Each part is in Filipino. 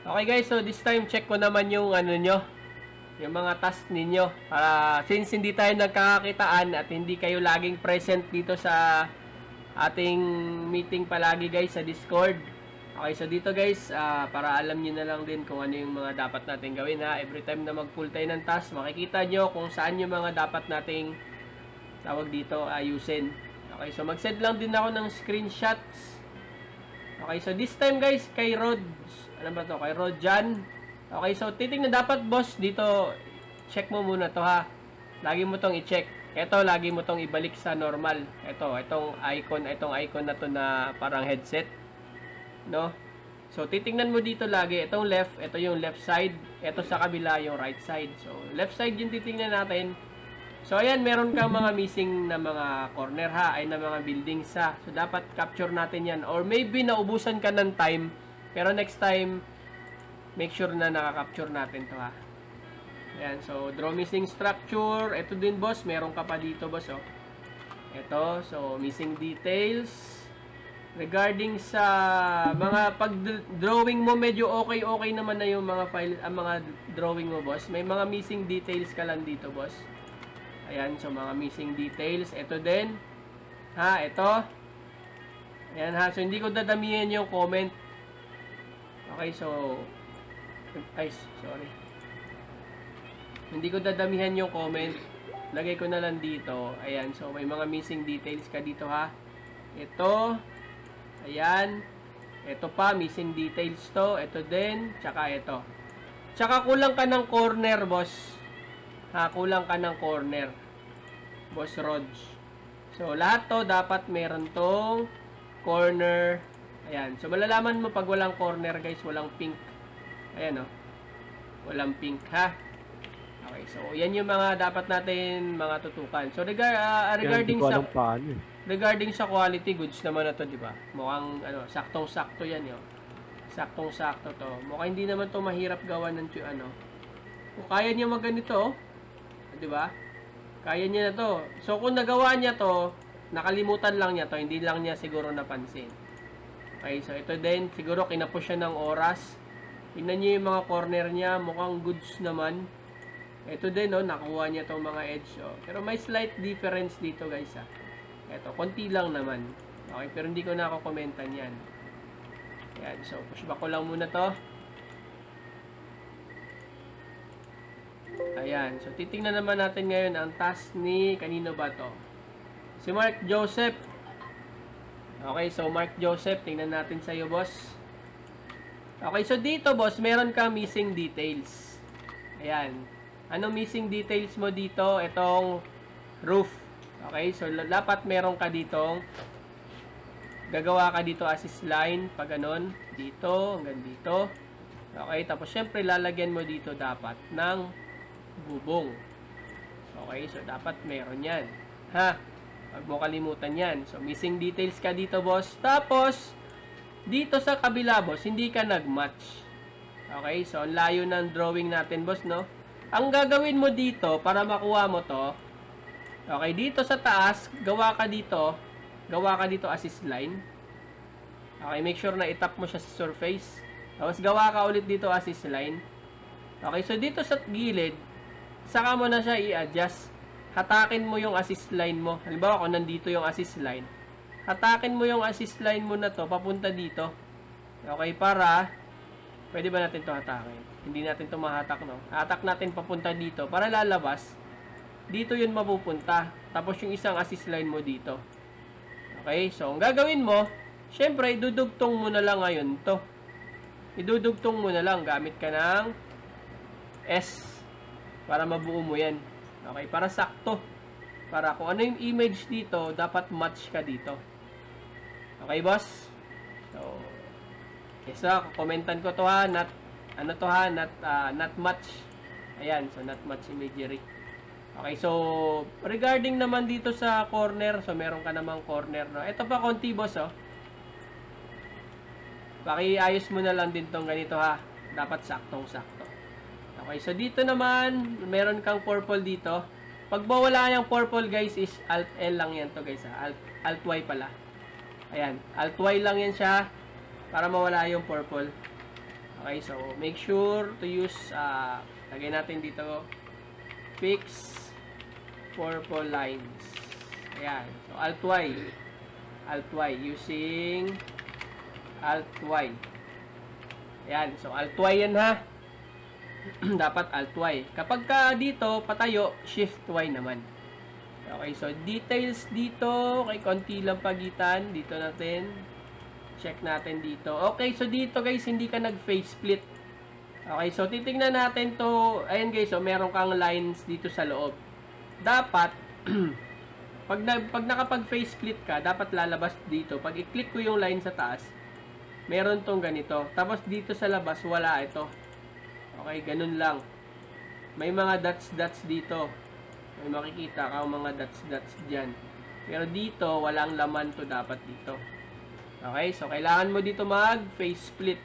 Okay guys, so this time check ko naman yung ano nyo, yung mga task ninyo. Para since hindi tayo nagkakakitaan at hindi kayo laging present dito sa ating meeting palagi guys sa Discord. Okay, so dito guys, para alam nyo na lang din kung ano yung mga dapat natin gawin ha. Every time na mag-pull tayo ng task, makikita nyo kung saan yung mga dapat nating tawag dito ayusin. Okay, so mag-send lang din ako ng screenshots. Okay, so this time guys, kay Rods, ano ba to? Kay Rodjan. Okay, so titingnan dapat boss dito, check mo muna to ha. Lagi mo tong i-check. Ito, lagi mo tong ibalik sa normal. Itong icon na to na parang headset. No? So, titingnan mo dito lagi. Itong left, ito yung left side. Ito sa kabila yung right side. So, left side yung titingnan natin. So, ayan, meron kang mga missing na mga corner ha, ay na mga buildings ha. So, dapat capture natin yan. Or maybe naubusan ka ng time, pero next time, make sure na nakaka-capture natin to ha. Ayan, so, draw missing structure. Ito din, boss. Meron ka pa dito, boss, oh. Ito, so, missing details. Regarding sa mga pag-drawing mo, medyo okay naman na yung mga file, mga drawing mo, boss. May mga missing details ka lang dito, boss. Ayan, so mga missing details. Ito din. Ha, ito. Ayan ha, so hindi ko dadamihan yung comment. Okay, so ay, sorry. Hindi ko dadamihan yung comment. Lagay ko na lang dito. Ayan, so may mga missing details ka dito ha. Ito. Ayan. Ito pa, missing details to. Ito din, tsaka ito. Tsaka kulang ka ng corner, boss. Ha, kulang ka ng corner, Boss Rods. So, lahat to dapat meron tong corner. Ayan. So, malalaman mo pag walang corner, guys, walang pink. Ayan, oh. Walang pink, ha? Okay. So, yan yung mga dapat natin mga tutukan. So, regarding sa regarding sa quality goods naman na to, di ba? Mukhang ano, saktong-sakto yan, yo. Saktong-sakto to. Mukhang hindi naman to mahirap gawa ng ano. Kung kaya niya magganito, oh. Di ba? Kaya niya na to. So, kung nagawa niya to, nakalimutan lang niya to, hindi lang niya siguro napansin. Okay, so ito din, siguro kinapos siya ng oras. Tingnan niyo yung mga corner niya, mukhang goods naman. Ito din, oh, nakuha niya tong mga edge, oh. Pero may slight difference dito, guys, ah. Ito, konti lang naman. Okay, pero hindi ko na ako komentan yan. Yan, so pushback ko lang muna to. Ayan. So, titingnan naman natin ngayon ang task ni, kanino ba to? Si Mark Joseph. Okay, so Mark Joseph, tingnan natin sa iyo, boss. Okay, so dito, boss, meron ka missing details. Ayan. Ano missing details mo dito? Itong roof. Okay, so dapat meron ka ditong gagawa ka dito assist line, pag ganun, dito, hanggang dito. Okay, tapos syempre lalagyan mo dito dapat ng bubong. Okay, so dapat meron yan. Ha? Huwag mo kalimutan yan. So, missing details ka dito, boss. Tapos, dito sa kabila, boss, hindi ka nag-match. Okay, so, ang layo ng drawing natin, boss, no? Ang gagawin mo dito, para makuha mo to, okay, dito sa taas, gawa ka dito assist line. Okay, make sure na itap mo siya sa surface. Tapos, gawa ka ulit dito assist line. Okay, so dito sa gilid, saka mo na siya i-adjust. Hatakin mo yung assist line mo. Halimbawa, kung nandito yung assist line, hatakin mo yung assist line mo na to, papunta dito. Okay, para, pwede ba natin to hatakin? Hindi natin to mahatak, no? Hatak natin papunta dito, para lalabas, dito yun mapupunta. Tapos yung isang assist line mo dito. Okay, so, ang gagawin mo, syempre, idudugtong mo na lang ngayon to. Idudugtong mo na lang, gamit ka ng S. Para mabuo mo yan. Okay, para sakto. Para kung ano yung image dito, dapat match ka dito. Okay, boss? So, yes, komentan ko to ha, not match. Ayan, so not match imagery. Okay, so, regarding naman dito sa corner, so meron ka namang corner, no? Ito pa konti, boss, oh. Pakiayos mo na lang din tong ganito ha. Dapat saktong-sakto. Okay, so dito naman, meron kang purple dito. Pag mawala yung purple, guys, is Alt-L lang yan to, guys. Alt-Y pala. Ayan, Alt-Y lang yan siya para mawala yung purple. Okay, so make sure to use, lagay natin dito, fix purple lines. Ayan. So, Alt-Y. Alt-Y. Using Alt-Y. Ayan. So, Alt-Y yan ha. Dapat Alt-Y. Kapag ka dito, patayo, Shift-Y naman. Okay, so details dito, kay konti lang pagitan. Dito natin. Check natin dito. Okay, so dito guys, hindi ka nag-face split. Okay, so titingnan natin to. Ayan guys, so meron kang lines dito sa loob. Dapat, pag nakapag-face split ka, dapat lalabas dito. Pag i-click ko yung line sa taas, meron tong ganito. Tapos dito sa labas, wala ito. Okay, ganun lang. May mga dots-dots dito. May makikita ka mga dots-dots dyan. Pero dito, walang laman to dapat dito. Okay, so kailangan mo dito mag-face split.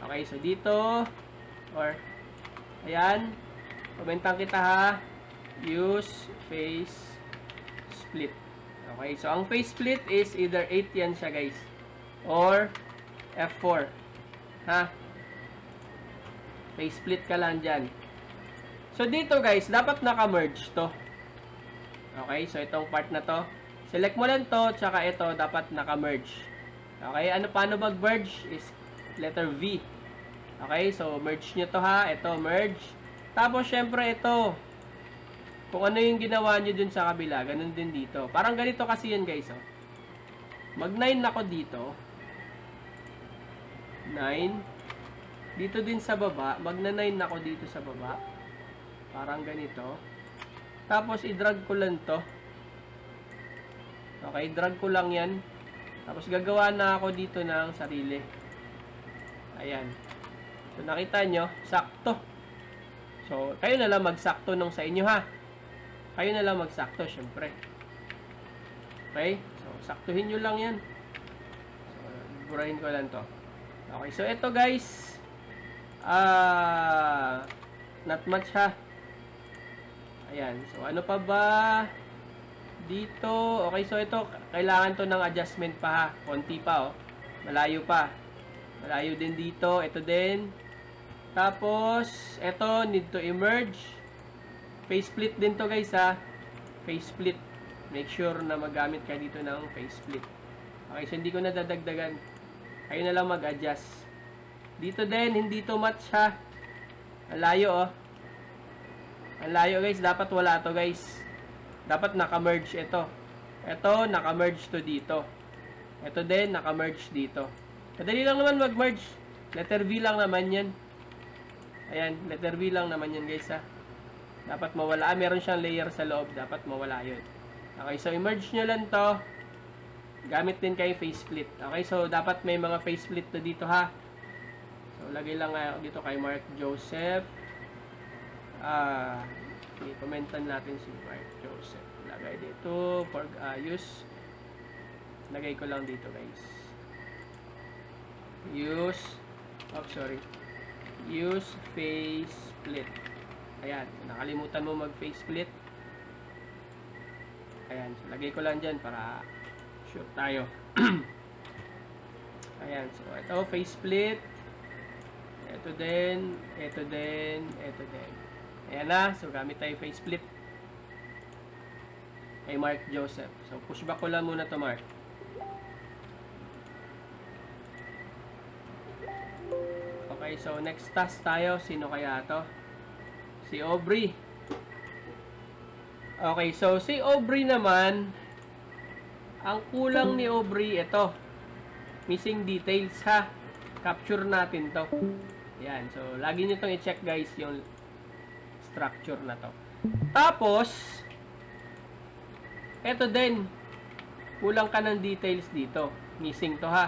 Okay, so dito, or, ayan, komentang kita ha, use face split. Okay, so ang face split is either 8 yan siya guys, or F4. Ha? Face split ka lang dyan. So dito guys, dapat naka-merge to. Okay, so itong part na to, select mo lang to, tsaka ito, dapat naka-merge. Okay, paano mag-merge is letter V. Okay, so merge nyo to ha, ito, merge. Tapos syempre ito, kung ano yung ginawa nyo dun sa kabila, ganun din dito. Parang ganito kasi yan guys, oh. Mag 9 ako dito. 9. Dito din sa baba, magna 9 ako dito sa baba. Parang ganito. Tapos i-drag ko lang to. Okay, drag ko lang yan. Tapos gagawa na ako dito ng sarili. Ayan. So nakita nyo, sakto. So kayo na lang magsakto nung sa inyo ha. Kayo na lang magsakto syempre. Okay? So saktuhin nyo lang yan. So burahin ko lang to. Okay, so ito guys, not much ha. Ayan, so ano pa ba dito? Okay, so ito, kailangan to ng adjustment pa ha. Konti pa oh. Malayo pa. Malayo din dito. Ito din. Tapos, ito, need to emerge. Face split din to guys ha. Face split. Make sure na magamit ka dito ng face split. Okay, so hindi ko na dadagdagan. Kayo na lang mag-adjust. Dito din, hindi to match ha. Malayo oh. Ang layo guys, dapat wala to guys. Dapat naka-merge ito. Ito, naka-merge to dito. Ito din, naka-merge dito. Madali lang naman mag-merge. Letter V lang naman yan. Ayan, letter V lang naman yan guys ha. Dapat mawala. Meron siyang layer sa loob. Dapat mawala yun. Okay, so i-merge nyo lang to. Gamit din kayo face split. Okay, so dapat may mga face split to dito ha. So lagay lang dito kay Mark Joseph. I-commentan natin si Mark Joseph. Lagay dito for use. Lagay ko lang dito guys. Use face split. Ayan, nakalimutan mo mag face split. Ayan, so lagay ko lang dyan para sure tayo. Ayan, so ito face split. Ito din, ito din, ito din. Ayan na. So, gamit tayo face split. Kay Mark Joseph. So, pushback ko lang muna to Mark. Okay, so next task tayo. Sino kaya to? Si Aubrey. Okay, so si Aubrey naman, ang kulang ni Aubrey, ito. Missing details ha. Capture natin to. Ayan, so lagi nyo itong i-check guys, yung structure na to. Tapos, eto din, kulang ka ng details dito. Missing to ha.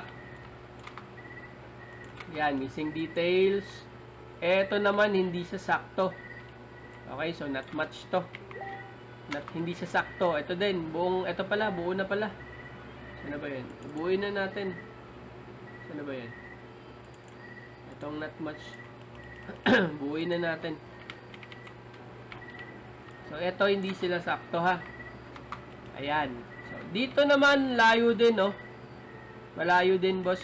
Yan, missing details. Eto naman, hindi siya sakto. Okay, so not much to. Hindi siya sakto. Eto din, eto pala, buo na pala. Saan ba yun? Buuin na natin. Saan ba yun? Etong not much. Buuin na natin. So, ito hindi sila sakto ha. Ayan. So, dito naman, layo din, no? Malayo din, boss.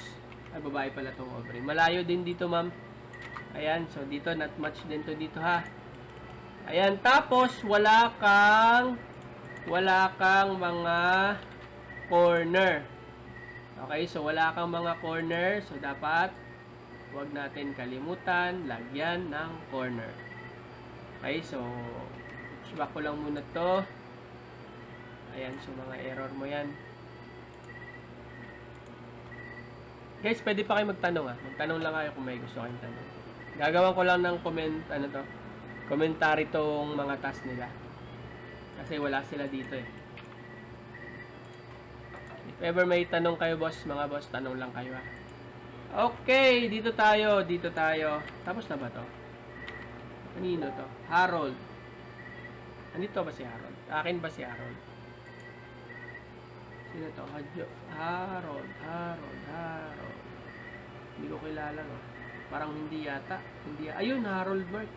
Ay, babae pala itong overing. Malayo din dito, ma'am. Ayan, so dito, not match din to dito, ha. Ayan, tapos, wala kang mga corner. Okay, so wala kang mga corner. So, dapat, huwag natin kalimutan, lagyan ng corner. Okay, so, swak ko lang muna to. Ayan, so mga error mo yan. Guys, pwede pa kayo magtanong, ha. Magtanong lang kayo kung may gusto kayong tanong. Gagawan ko lang ng commentary tong mga task nila. Kasi wala sila dito, eh. If ever may tanong kayo, boss, mga boss, tanong lang kayo, ha. Okay, dito tayo. Tapos na ba to? Kanino to? Harold. Andito ba si Harold? Akin ba si Harold? Sino to? Harold. Hindi ko kilala, no? Parang hindi yata. Ayun, Harold Mark.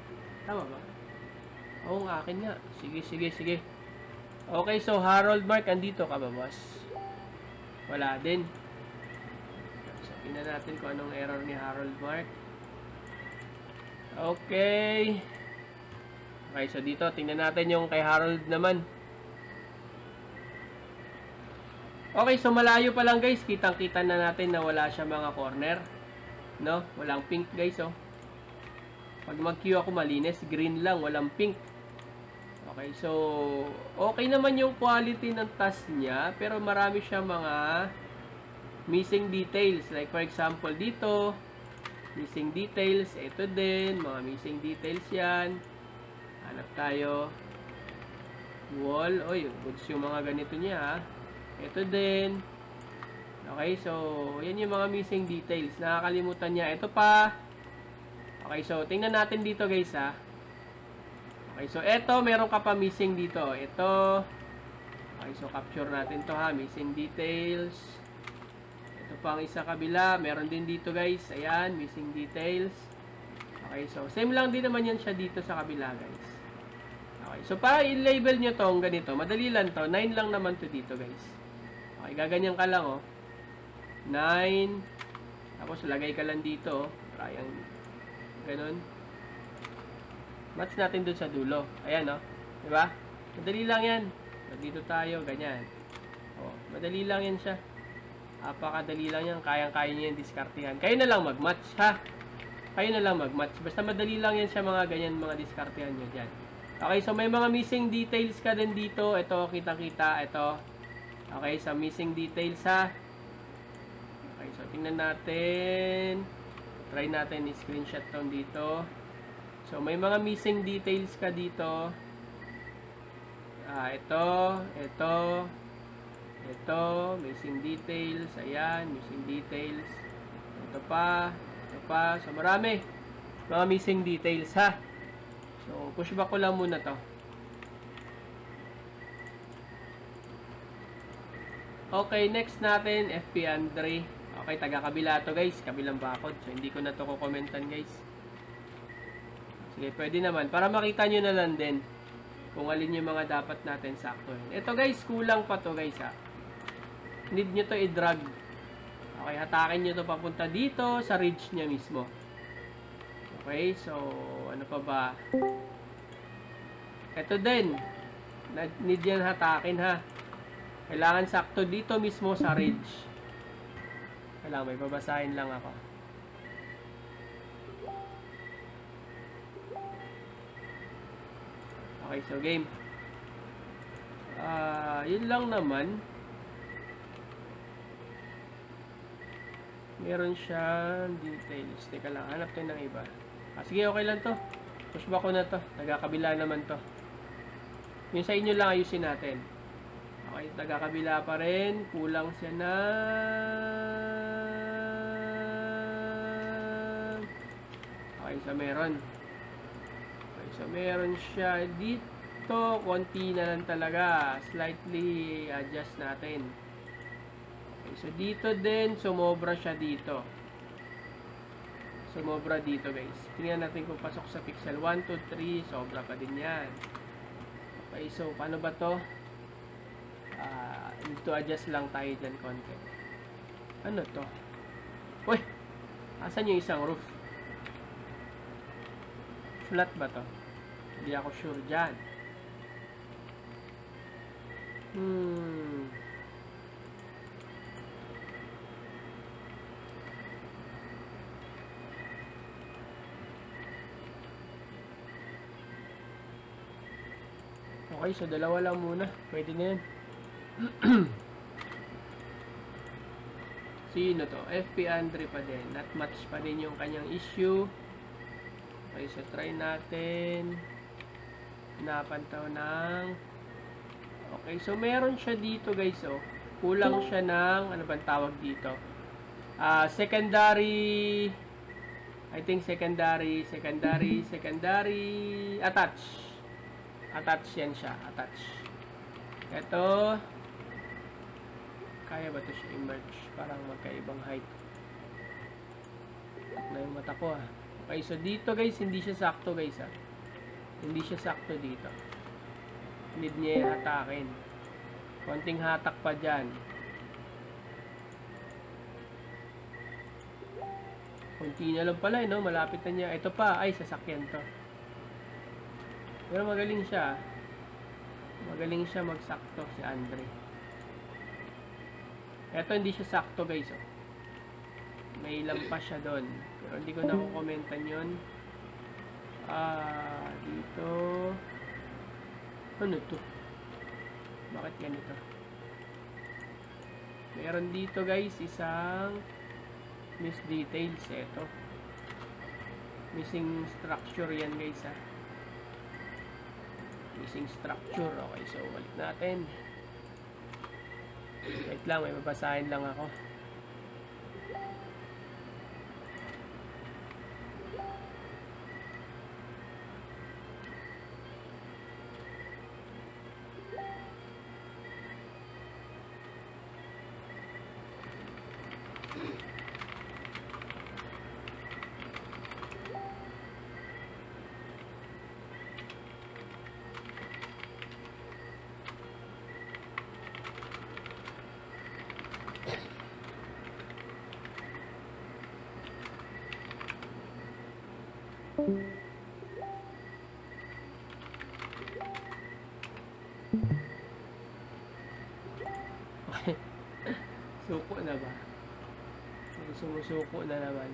Tama ba? Oo, akin nga. Sige. Okay, so Harold Mark, andito ka ba, boss? Wala din. So, tingnan natin kung anong error ni Harold Mark. Okay, so dito, tingnan natin yung kay Harold naman. Okay, so malayo pa lang, guys. Kitang-kita na natin na wala siya mga corner. No? Walang pink, guys, oh. Pag mag-queue ako malinis, green lang, walang pink. Okay, so okay naman yung quality ng task niya, pero marami siya mga missing details. Like for example, dito, missing details. Ito din, mga missing details yan. Hanap tayo. Wall. Oy, goods yung mga ganito niya, ha. Ito din. Okay, so yan yung mga missing details. Nakakalimutan niya. Ito pa. Okay, so tingnan natin dito, guys, ha. Okay, so ito, meron ka pa missing dito. Ito. Okay, so capture natin to, ha. Missing details. Ito pa ang isa kabila. Meron din dito, guys. Ayan, missing details. Okay, so same lang din naman yan siya dito sa kabila, guys. Okay, so para i-label nyo tong ganito, madali lang to. 9 lang naman to dito, guys. Okay, gaganyan ka lang, oh. 9. Tapos lagay ka lang dito, oh. Parang ganun. Match natin dun sa dulo. Ayan, oh. Diba? Madali lang yan. So, dito tayo, ganyan. Oh, madali lang yan siya. Apakadali lang yan. Kayang-kaya nyo yung diskartihan. Kayo na lang mag-match, ha? Kayo na lang mag-match. Basta madali lang yan siya, mga ganyan, mga diskartihan nyo dyan. Okay, so may mga missing details ka din dito. Ito, kita-kita. Ito. Okay, so missing details, ha? Okay, so tingnan natin. Try natin i-screenshot tong dito. So, may mga missing details ka dito. Ito, missing details. Ayan, missing details. Ito pa. So, marami. Mga missing details, ha? So, pushback ko lang muna to. Okay, next natin, FP Andre. Okay, taga-kabila to, guys. Kabilang bakod. So, hindi ko na to kukomentan, guys. Sige, pwede naman. Para makita nyo na lang din kung alin yung mga dapat natin saktuhin. Ito, guys, kulang pa to, guys, ha. Need nyo to i-drag. Okay, hatakin nyo to papunta dito sa ridge niya mismo. Okay, so, ano pa ba? Ito din. Need yan hatakin, ha. Kailangan sakto dito mismo sa ridge. Kailangan, may babasahin lang ako. Okay, so game. Yun lang naman. Meron siyang details. Teka lang, hanap tayo ng iba. Sige, okay lang to. Pushback ko na to. Taga-kabila naman to. Yung sa inyo lang ayusin natin. Okay, taga-kabila pa rin. Kulang siya na... Okay, so meron. Okay, so meron siya dito. Konti na lang talaga. Slightly adjust natin. Okay, so dito din, sumobra siya dito. Sumobra dito, guys. Tingnan natin kung pasok sa pixel 1, 2, 3. Sobra pa din yan. Okay, so paano ba to? Need to adjust lang tayo dyan konti. Ano to? Uy! Asan yung isang roof? Flat ba to? Hindi ako sure dyan. Okay, so dalawa lang muna. Pwede na yan. Sino to? FP Andre pa din. Not match pa din yung kanyang issue. Okay, so try natin. Napantaw ng... Okay, so meron siya dito guys, oh. Kulang siya ng... Ano bang tawag dito? Secondary... I think secondary... Attach. Attach yan siya. Attach. Ito... Kaya ba ito siya emerge? Parang magkaibang height. Na yung mata ko, ah. Okay, so dito guys, hindi siya sakto guys, ah. Hindi siya sakto dito. Need niya hatakin. Konting hatak pa dyan. Konti na lang pala, no? Malapit na niya. Ito pa, ay, sasakyan to. Pero magaling siya. Magaling siya magsakto si Andre. Ito hindi siya sakto guys, oh. May lampas siya doon. Pero hindi ko na kukomentan yun. Dito. Ano to? Bakit ganito? Meron dito guys isang miss details. Ito. Missing structure yan guys, ha. Missing structure. Okay, so balik natin. Wait lang, may babasahin lang ako. Suko na ba? Sumusuko na naman.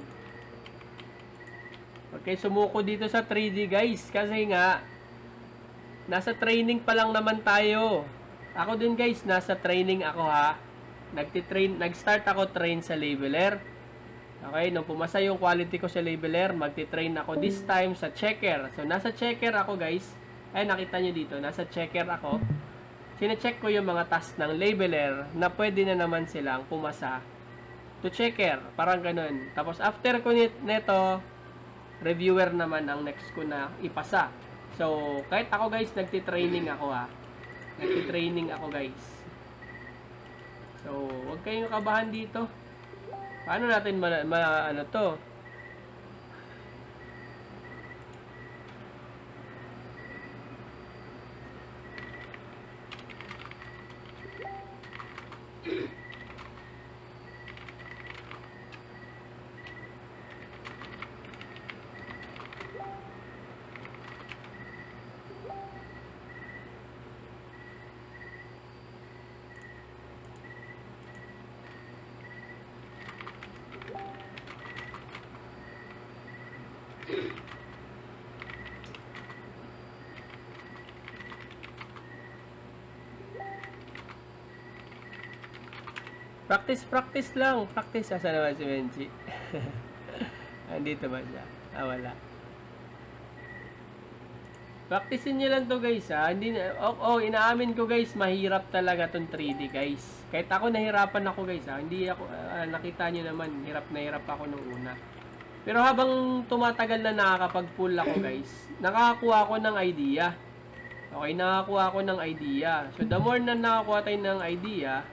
Okay, sumuko dito sa 3D guys. Kasi nga, nasa training pa lang naman tayo. Ako din guys, nasa training ako ha. Nag-start ako train sa labeler. Okay, nung pumasa yung quality ko sa labeler, magti-train ako this time sa checker. So, nasa checker ako guys. Ay, nakita nyo dito, nasa checker ako. Sine-check ko yung mga task ng labeler na pwede na naman silang pumasa to checker. Parang ganun. Tapos, after ko neto, reviewer naman ang next ko na ipasa. So, kahit ako guys, nagti-training ako ha. Nagti-training ako guys. So, huwag kayong kabahan dito. Paano natin ano to? Practice lang. Practice. Asa naman si Benji? Andito ba siya? Wala. Practicein nyo lang to guys, ha. Hindi, inaamin ko guys, mahirap talaga tong 3D guys. Kahit ako nahirapan ako guys, ha. Hindi ako, nakita nyo naman, hirap na hirap ako nung una. Pero habang tumatagal na nakakapag-pull ako guys, nakakakuha ako ng idea. Okay, nakakuha ako ng idea. So, the more na nakakuha tayo ng idea,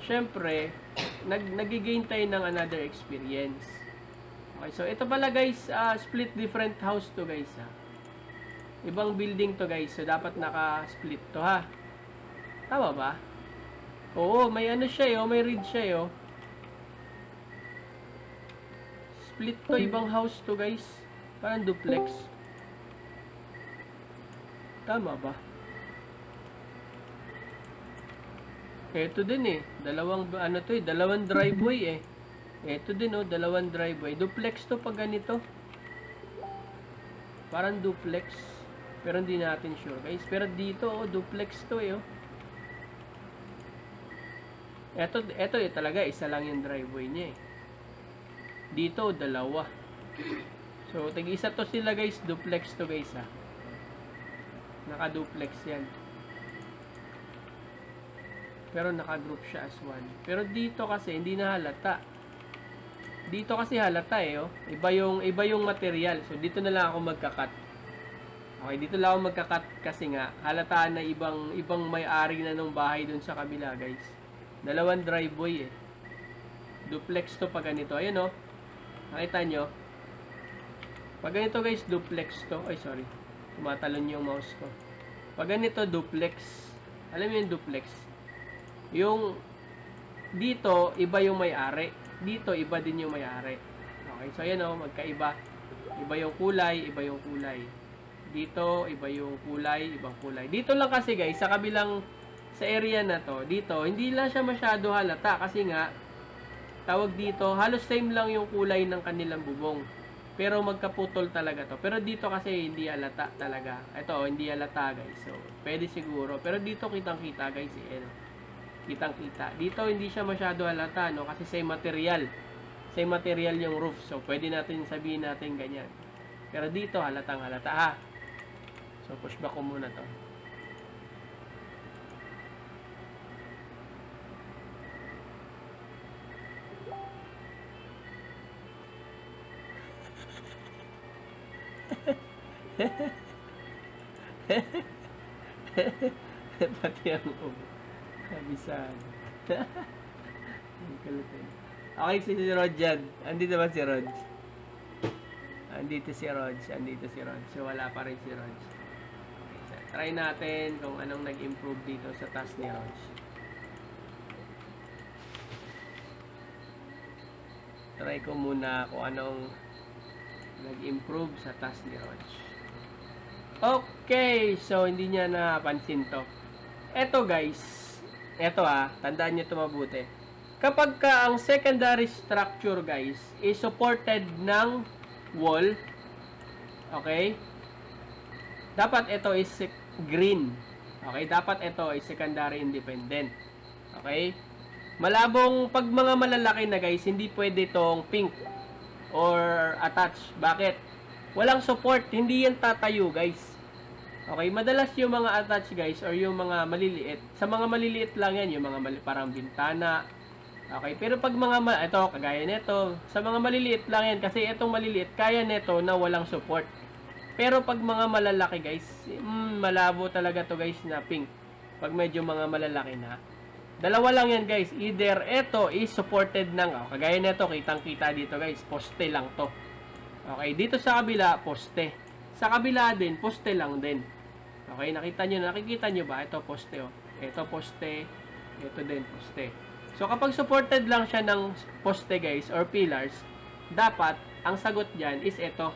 syempre, nag-gain tayo ng another experience. Okay, so ito pala guys, split different house to guys, ha. Ibang building to guys, so dapat naka-split to, ha. Tama ba? Oo, may ano siya, may read siya, split to, ibang house to guys. Parang duplex. Tama ba? Ito din eh. Dalawang driveway eh. Ito din oh, dalawang driveway. Duplex to pag ganito. Parang duplex. Pero hindi natin sure guys. Pero dito oh, duplex to eh oh. Ito eh talaga, isa lang yung driveway niya eh. Dito, dalawa. So, tag-isa to sila guys. Duplex to guys ha. Naka-duplex yan. Pero naka-group siya as one. Pero dito kasi, hindi na halata. Dito kasi halata eh oh. Iba yung material. So, dito na lang ako magka-cut. Okay, dito lang ako magka-cut kasi nga, halataan na ibang may-ari na ng bahay dun sa kabila guys. Dalawang driveway eh. Duplex to pag ganito. Ayun oh. Nakita nyo? Pag ganito guys, duplex to. Ay sorry. Tumatalon yung mouse ko. Pag ganito, duplex. Alam mo yung duplex? Yung dito, iba yung may-ari. Dito, iba din yung may-ari. Okay, so ayan oh. Magkaiba. Iba yung kulay, iba yung kulay. Dito, iba yung kulay, ibang kulay. Dito lang kasi guys, sa kabilang sa area na to, dito, hindi lang siya masyado halata kasi nga, tawag dito, halos same lang yung kulay ng kanilang bubong. Pero magkaputol talaga to. Pero dito kasi hindi halata talaga. Ito, hindi halata guys. So, pwede siguro. Pero dito kitang-kita guys. Eh, no? Kitang-kita. Dito hindi siya masyado halata, no? Kasi same material. Same material yung roof. So, pwede natin sabihin natin ganyan. Pero dito, halatang halata. Ha? So, pushback ko muna to. Pati ang ubo. Kabisado. Okay, si Rod dyan. Andito ba si Rod? Andito si Rod. So, wala pa rin si Rod. Okay, so, try natin kung anong nag-improve dito sa task ni Rod. Try ko muna kung anong nag-improve sa task ni Rod. Okay, so hindi niya napansin to. Eto guys, eto tandaan niyo ito mabuti. Kapag ka ang secondary structure guys is supported ng wall, okay? Dapat ito is green. Okay, dapat ito is secondary independent. Okay? Malabong pag mga malalaki na guys, hindi pwede itong pink or attach. Bakit? Walang support, hindi yan tatayo guys. Okay, madalas yung mga attach guys or yung mga maliliit, sa mga maliliit lang yan, yung mga parang bintana. Okay, pero pag mga ito kagaya nito, sa mga maliliit lang yan kasi itong maliliit kaya nito na walang support. Pero pag mga malalaki guys, malabo talaga to guys na pink. Pag medyo mga malalaki na, dalawa lang yan guys, either ito is supported ng kagaya nito, kitang-kita dito guys, poste lang to. Okay, dito sa kabila, poste. Sa kabila din, poste lang din. Okay, nakikita nyo ba? Ito poste oh. Ito poste, ito din poste. So kapag supported lang siya ng poste guys or pillars, dapat ang sagot diyan is ito,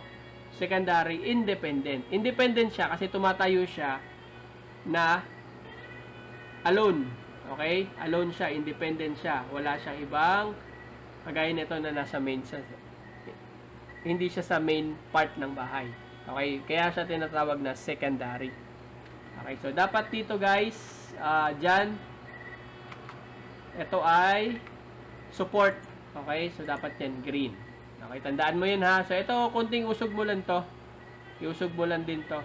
secondary independent. Independent siya kasi tumatayo siya na alone. Okay? Alone siya, independent siya. Wala siyang ibang kagaya nito na nasa main hindi siya sa main part ng bahay. Okay? Kaya siya tinatawag na secondary. Okay, so dapat dito guys, dyan, ito ay support. Okay, so dapat yan green. Okay, tandaan mo yun ha. So ito, konting usog mo lang to. Iusog mo lang din to.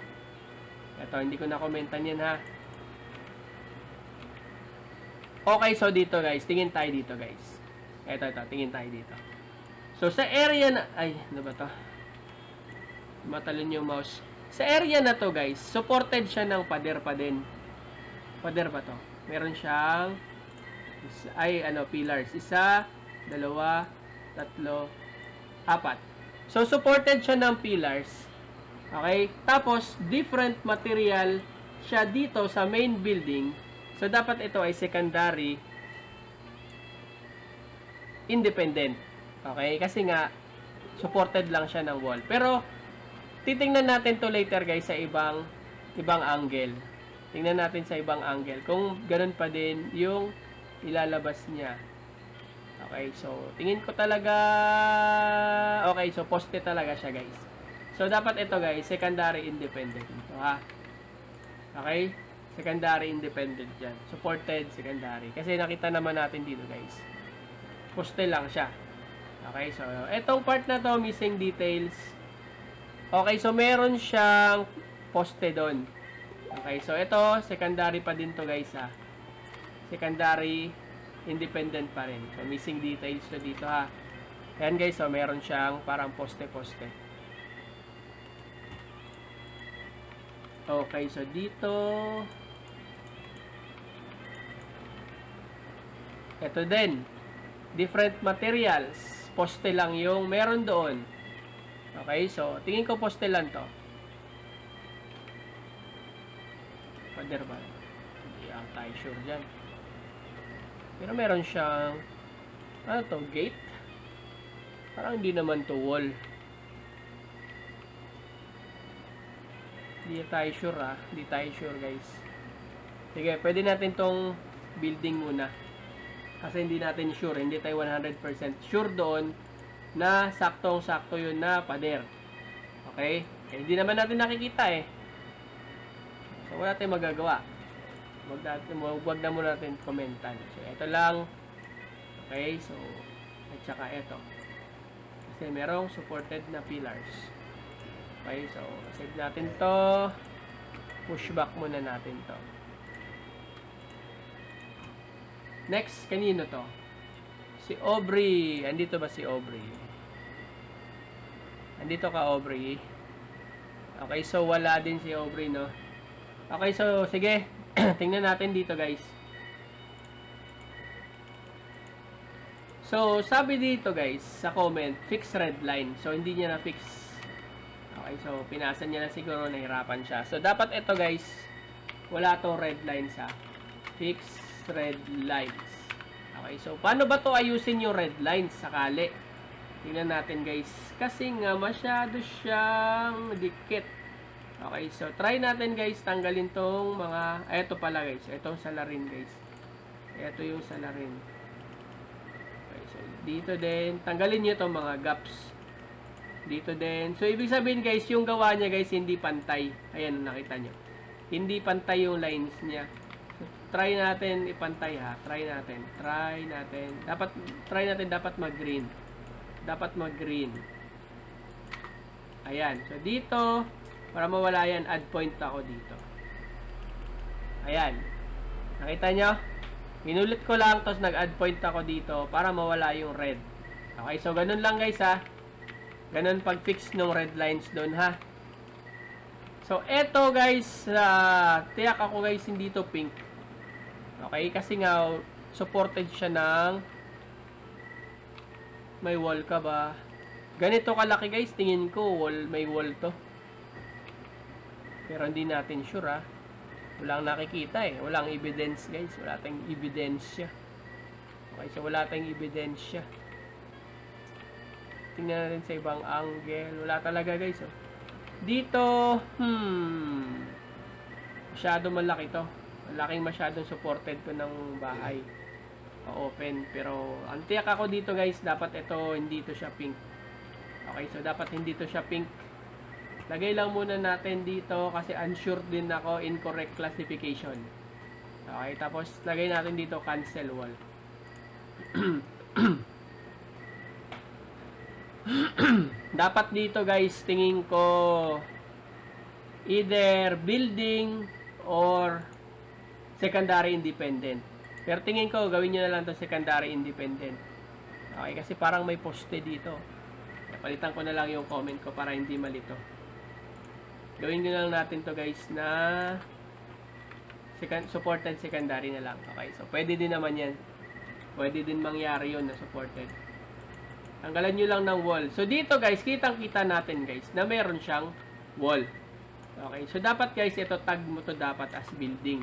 Ito, hindi ko na komentan yan ha. Okay, so dito guys, tingin tayo dito guys. Ito, tingin tayo dito. So sa area na, ay, ano ba to? Matalon yung mouse. Sa area na to guys, supported siya ng pader pa din. Pader pa to. Meron siyang pillars. 1, 2, 3, 4. So supported siya ng pillars. Okay? Tapos different material siya dito sa main building. So dapat ito ay secondary independent. Okay? Kasi nga supported lang siya ng wall. Pero, titingnan natin to later guys sa ibang angle. Tingnan natin sa ibang angle. Kung ganun pa din yung ilalabas niya. Okay, so, tingin ko talaga, okay, so, poste talaga siya guys. So, dapat ito guys, secondary independent. Ito ha. Okay? Secondary independent dyan. Supported secondary. Kasi nakita naman natin dito guys. Poste lang siya. Okay, so etong part na to, missing details. Okay, so meron siyang poste doon. Okay, so ito, secondary pa din to guys ha. Secondary independent pa rin. So missing details to dito ha. Ayan guys, so meron siyang parang poste-poste. Okay, so dito ito din, different materials, poste lang yung meron doon. Okay, so tingin ko poste lang to. Pader ba? Hindi tayo sure dyan. Pero meron siyang ano to, gate? Parang hindi naman to wall. Hindi tayo sure ha. Hindi tayo sure guys. Sige, pwede natin tong building muna. Kasi hindi natin sure, hindi tayo 100% sure doon na saktong-sakto yun na pader. Okay? Eh, hindi naman natin nakikita eh. So, wala tayong magagawa. Wag na muna natin komentan. So, ito lang. Okay? So, at saka ito. Kasi merong supported na pillars. Okay? So, save natin to. Pushback muna natin to. Next, kanino to? Si Aubrey. Andito ba si Aubrey? Andito ka, Aubrey. Okay, so wala din si Aubrey, no? Okay, so sige. Tingnan natin dito, guys. So, sabi dito, guys, sa comment, fix red line. So, hindi niya na-fix. Okay, so pinasa niya na siguro, nahirapan siya. So, dapat ito, guys, wala tong red line sa fix red lines. Okay, so paano ba to ayusin yung red lines sakali? Tingnan natin guys. Kasi nga masyado siyang dikit. Okay, so try natin guys tanggalin tong mga, eto pala guys, etong salarin guys. Eto yung salarin. Okay, so dito din, tanggalin nyo tong mga gaps. Dito din. So ibig sabihin guys, yung gawa niya guys hindi pantay. Ayan, nakita nyo. Hindi pantay yung lines niya. Try natin ipantay ha. Try natin. Dapat mag-green. Dapat mag-green. Ayan. So, dito, para mawala yan, add point ako dito. Ayan. Nakita nyo? Minulit ko lang, tapos nag-add point ako dito para mawala yung red. Okay, so ganun lang guys ha. Ganun pag-fix ng red lines doon ha. So, eto guys, tiyak ako guys, hindi to pink. Okay, kasi nga supported siya ng may wall ka ba? Ganito kalaki guys, tingin ko may wall to. Pero hindi natin sure ha. Walang nakikita eh. Walang evidence guys. Wala tayong ebidensya. Okay, so wala tayong ebidensya. Tingnan natin sa ibang angle. Wala talaga guys oh. Dito, masyado malaki to. Malaking masyadong supported to ng bahay. Open. Pero, ang tiyak ako dito guys, dapat ito, hindi to siya pink. Okay, so dapat hindi to siya pink. Lagay lang muna natin dito kasi unsure din ako, incorrect classification. Okay, tapos lagay natin dito cancel wall. Dapat dito guys, tingin ko either building or secondary independent. Pero tingin ko, gawin nyo na lang to secondary independent. Okay, kasi parang may poste dito. Palitan ko na lang yung comment ko para hindi malito. Gawin nyo lang natin to guys na supported secondary na lang. Okay, so pwede din naman yan. Pwede din mangyari yun na supported. Tanggalan nyo lang ng wall. So dito guys, kitang-kita natin guys na meron siyang wall. Okay, so dapat guys, ito tag mo to dapat as building.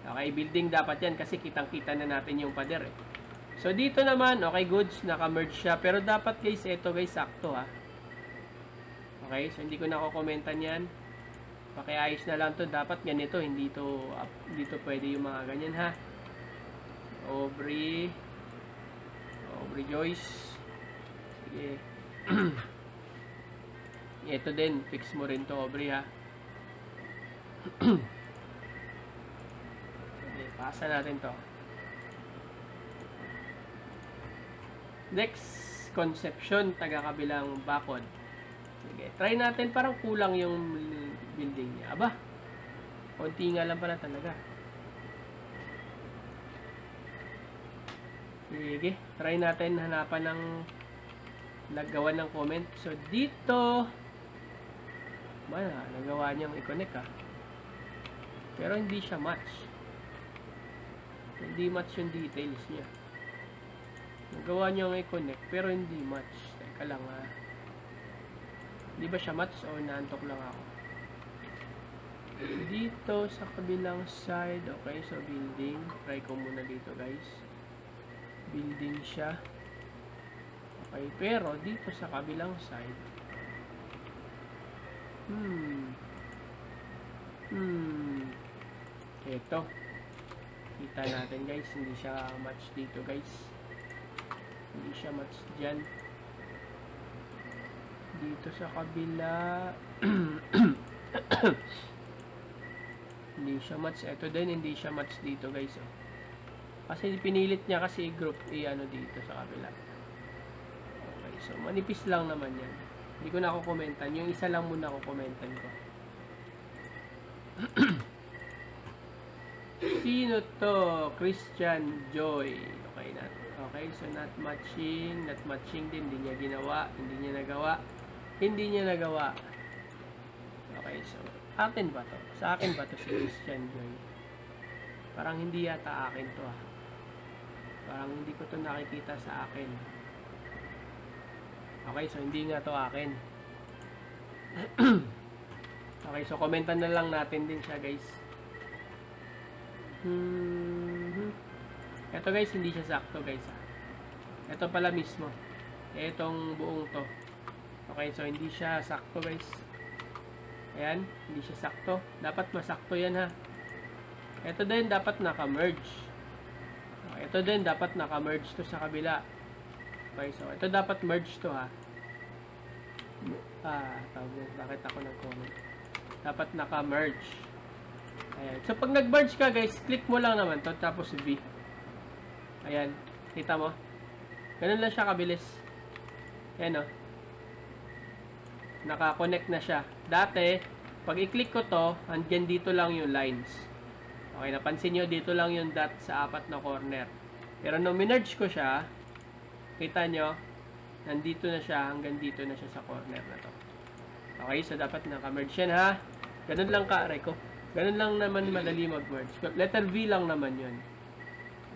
Okay, building dapat yan kasi kitang-kita na natin yung pader eh. So, dito naman, okay, goods, naka-merge siya. Pero dapat guys, ito guys, sakto ha. Okay, so hindi ko na komentan yan. Pakiayos na lang to. Dapat ganito, hindi to, dito pwede yung mga ganyan ha. Aubrey Joyce. Sige. Ito din, fix mo rin to, Aubrey ha. Sige, pasa natin to. Next, conception, taga-kabilang bakod. Sige, try natin, parang kulang yung building niya. Aba, konti nga lang pala talaga. Sige, try natin hanapan ng nagawa ng comment. So, dito, nagawa niyang i-connect ha. Pero hindi siya match. Hindi match yung details niya. Nagawa niyang i-connect, pero hindi match. Teka lang ha. Hindi ba siya match o naantok lang ako? Dito sa kabilang side, okay, so building. Try ko muna dito guys. Building siya. Okay, pero dito sa kabilang side. Ito. Kita natin guys, hindi siya match dito guys. Hindi siya match dyan. Dito sa kabila. Hindi siya match. Ito din, hindi siya match dito guys. Oh. Kasi pinilit niya kasi group ano dito sa kabila. Okay, so manipis lang naman yan. Hindi ko na ako komentan. Yung isa lang muna ako komentan ko. Sino to? Christian Joy. Okay na. Okay, so not matching din, hindi niya ginawa, hindi niya nagawa. Okay, so akin ba to? Sa akin ba to si Christian Joy? Parang hindi yata akin to ah. Parang hindi ko to nakikita sa akin. Okay, so hindi nga to akin. Okay, so komentan na lang natin din siya guys. Ito guys, hindi siya sakto guys ha. Ito pala mismo. Itong buong to. Okay, so hindi siya sakto guys. Ayan, hindi siya sakto. Dapat masakto yan ha. Ito din dapat naka-merge. Okay, ito din dapat naka-merge to sa kabila. Okay, so ito dapat merge to ha. Bakit ako nag-comment? Dapat naka-merge. Ayan. So pag nag-merge ka guys, click mo lang naman to tapos V. Ayan, kita mo? Ganun lang siya kabilis. Ayan o. Naka-connect na siya. Dati, pag i-click ko to, andyan dito lang yung lines. Okay, napansin nyo, dito lang yung dot sa apat na corner. Pero nung minerge ko siya, kita nyo, nandito na siya, hanggang dito na siya sa corner na to. Okay, so dapat naka-merge yan ha. Ganun lang ka-aray ko. Ganun lang naman madali mag-merge. Letter V lang naman yun.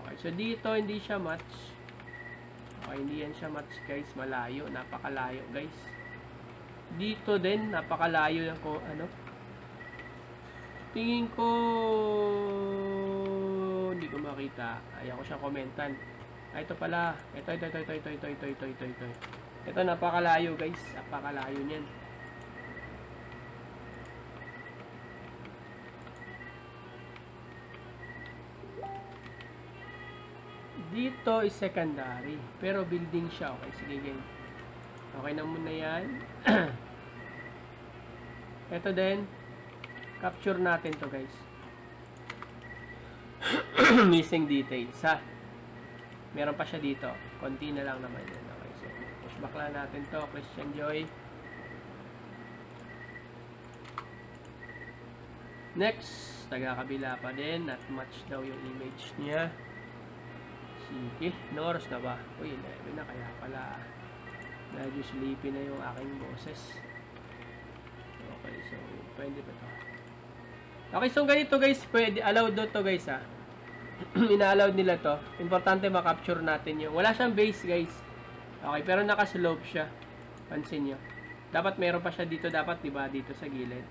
Okay, so dito hindi siya match. Okay, hindi yan siya match guys. Malayo, napakalayo guys. Dito din, napakalayo ako, tingin ko hindi ko makita. Ayaw ko siya komentan. Ito pala. Ito. Ito napakalayo guys. Napakalayo niyan. Dito is secondary. Pero building siya. Okay, sige game. Okay na muna yan. Ito din. Capture natin to guys. Missing details ha. Meron pa siya dito. Konti na lang naman yan. Okay, so pushback lang natin to. Christian Joy. Next. Taga-kabila pa din. Not match daw yung image niya. Sige. No oras na ba? Uy, 11 na. Kaya pala medyo sleepy na yung aking boses. Okay, so pwede ba to? Okay, so ganito guys, pwede, allowed to guys ha. Ina-allowed nila to. Importante ma-capture natin yung, wala siyang base guys. Okay, pero naka-slope siya. Pansin nyo. Dapat meron pa siya dito, dapat diba, dito sa gilid.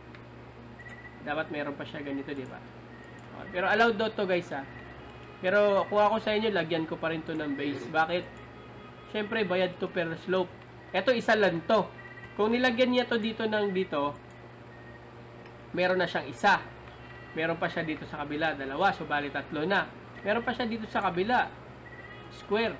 Dapat meron pa siya ganito, diba? Okay, pero allowed to guys ha. Pero kung ako sa inyo, lagyan ko pa rin to ng base. Bakit? Siyempre, bayad to per slope. Ito, isa lang to. Kung nilagyan niya to dito ng dito, meron na siyang isa. Meron pa siya dito sa kabila, dalawa. So, bali tatlo na. Meron pa siya dito sa kabila. Square.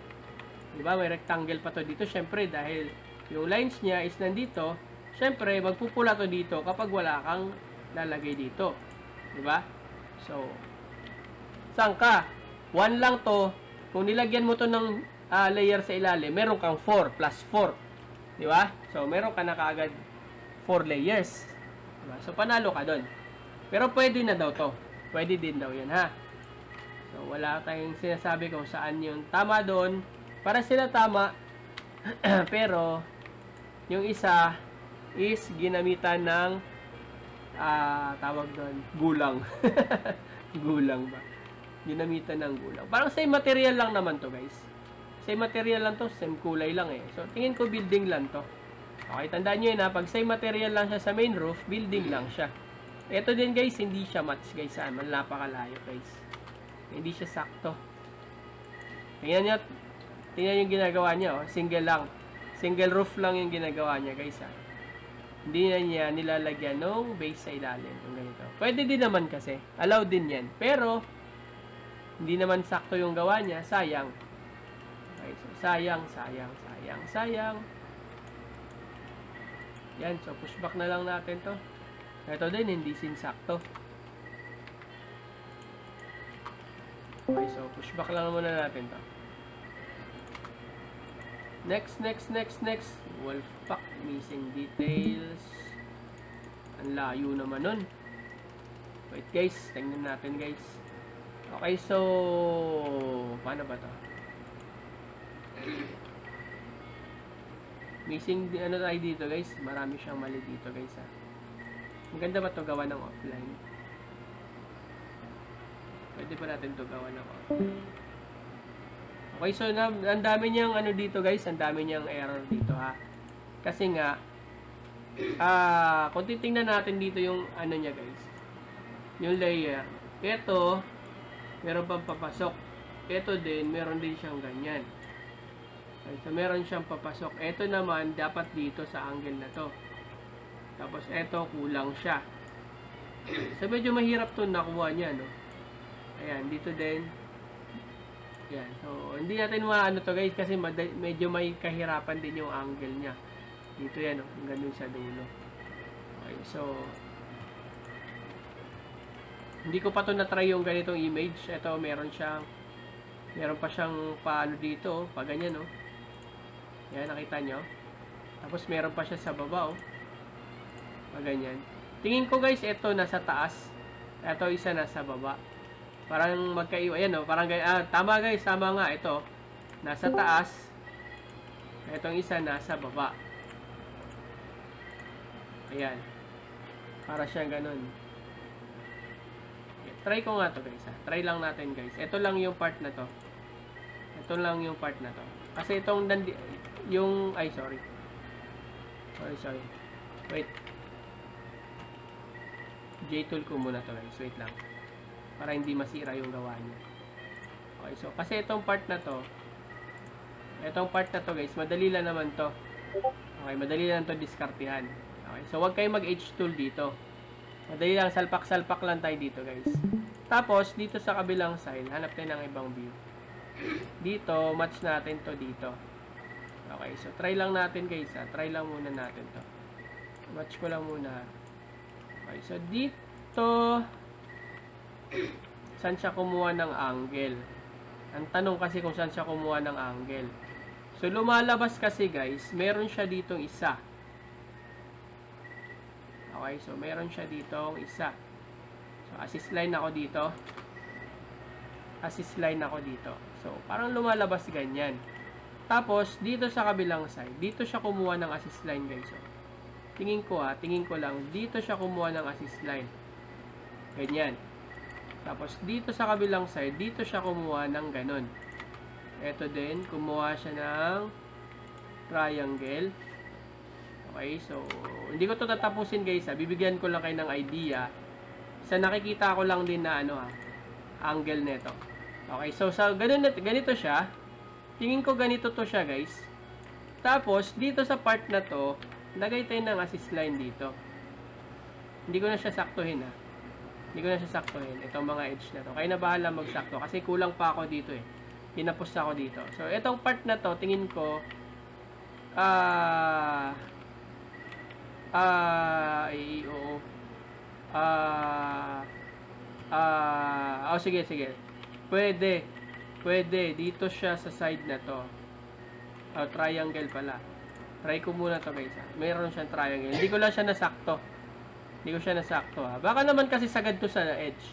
Diba? May rectangle pa to dito. Siyempre, dahil yung lines niya is nandito, siyempre, magpupula to dito kapag wala kang lalagay dito. Diba? So, saan ka? 1 lang to. Kung nilagyan mo to ng layer sa ilalim, meron kang 4 plus 4. Di ba? So, meron ka na kaagad 4 layers. Diba? So, panalo ka doon. Pero pwede na daw to. Pwede din daw yan, ha? So, wala tayong sinasabi kung saan yung tama doon. Para sila tama. Pero, yung isa is ginamitan ng tawag doon, gulang. Gulang ba? Ginamitan ng gulang. Parang same material lang naman to, guys. Same material lang to, same kulay lang eh. So, tingin ko building lang to. Okay, tandaan nyo yun ha, pag same material lang siya sa main roof, building lang siya. Ito din guys, hindi siya match guys. Napakalayo guys. Hindi siya sakto. Tingnan yung ginagawa niya oh. Single lang. Single roof lang yung ginagawa niya guys ha. Hindi na niya nilalagyan ng base sa ilalim. Yung ganito. Pwede din naman kasi. Allow din yan. Pero, hindi naman sakto yung gawa niya. Sayang. Okay, so sayang. Yan, so pushback na lang natin to. Ito din, hindi sinsakto. Okay, so pushback lang muna natin to. Next. Wolfpack, missing details. Ang layo naman nun. Wait guys, tingnan natin guys. Okay, so paano ba to? Missing ano tayo dito guys, marami siyang mali dito guys ha. Maganda ba to gawa ng offline? Pwede ba natin to gawa ng offline? Okay, so ang dami niyang ano dito guys, ang dami niyang error dito ha. Kasi nga kung titingnan natin dito yung ano niya guys, yung layer, ito meron pang papasok, ito din meron din siyang ganyan. Okay, so meron siyang papasok. Ito naman, dapat dito sa angle na to. Tapos, ito, kulang siya. So, medyo mahirap to nakuha niya, no? Ayan, dito din. Ayan. So, hindi natin maano to, guys, kasi medyo may kahirapan din yung angle niya. Dito yan, no? Ganun sa dulo. Okay, so, hindi ko pa to na-try yung ganitong image. Ito, meron pa siyang paano dito, pa ganyan, no? Yan, nakita nyo. Tapos, meron pa siya sa baba, oh. Ganyan. Tingin ko, guys, ito nasa taas. Ito, isa nasa baba. Parang magkaiwa. Ayan, oh. Parang, tama, guys. Tama nga. Ito, nasa taas. Itong isa nasa baba. Ayan. Para siyang ganun. Okay, try ko nga to, guys. Try lang natin, guys. Ito lang yung part na to. Ito lang yung part na to. Kasi itong yung sorry. Wait. J-tool ko muna to guys. Wait lang. Para hindi masira yung gawa niya. Okay, so kasi itong part na to guys, madali lang naman to. Okay, madali lang to diskartehan. Okay, so wag kayong mag-H-tool dito. Madali lang, salpak-salpak lang tayo dito guys. Tapos, dito sa kabilang side, hanap tayo ng ibang view. Dito, match natin to dito. Okay, so try lang natin guys ha. Try lang muna natin to. Match ko lang muna. Okay, so dito saan siya kumuha ng angle? Ang tanong kasi kung saan siya kumuha ng angle. So lumalabas kasi guys, meron siya ditong isa. Okay, so meron siya ditong isa. So assist line ako dito. Assist line ako dito. So parang lumalabas ganyan. Tapos, dito sa kabilang side, dito siya kumuha ng assist line guys. So, tingin ko lang, dito siya kumuha ng assist line. Ganyan. Tapos, dito sa kabilang side, dito siya kumuha ng ganon. Ito din, kumuha siya ng triangle. Okay, so, hindi ko to tatapusin guys ha. Bibigyan ko lang kayo ng idea. Sa nakikita ko lang din na angle nito. Okay, so sa ganito siya. Tingin ko ganito to siya, guys. Tapos, dito sa part na to, lagay tayo ng assist line dito. Hindi ko na siya saktuhin, ha. Hindi ko na siya saktuhin. Itong mga edge na to. Kaya na bahala magsakto. Kasi kulang pa ako dito, eh. Tinapos ako dito. So, itong part na to, tingin ko, sige, sige. Pwede. Dito siya sa side na to. Triangle pala. Try ko muna to, guys. Meron siyang triangle. Hindi ko lang siya nasakto. Hindi ko siya nasakto, ha. Baka naman kasi sagad to sa edge.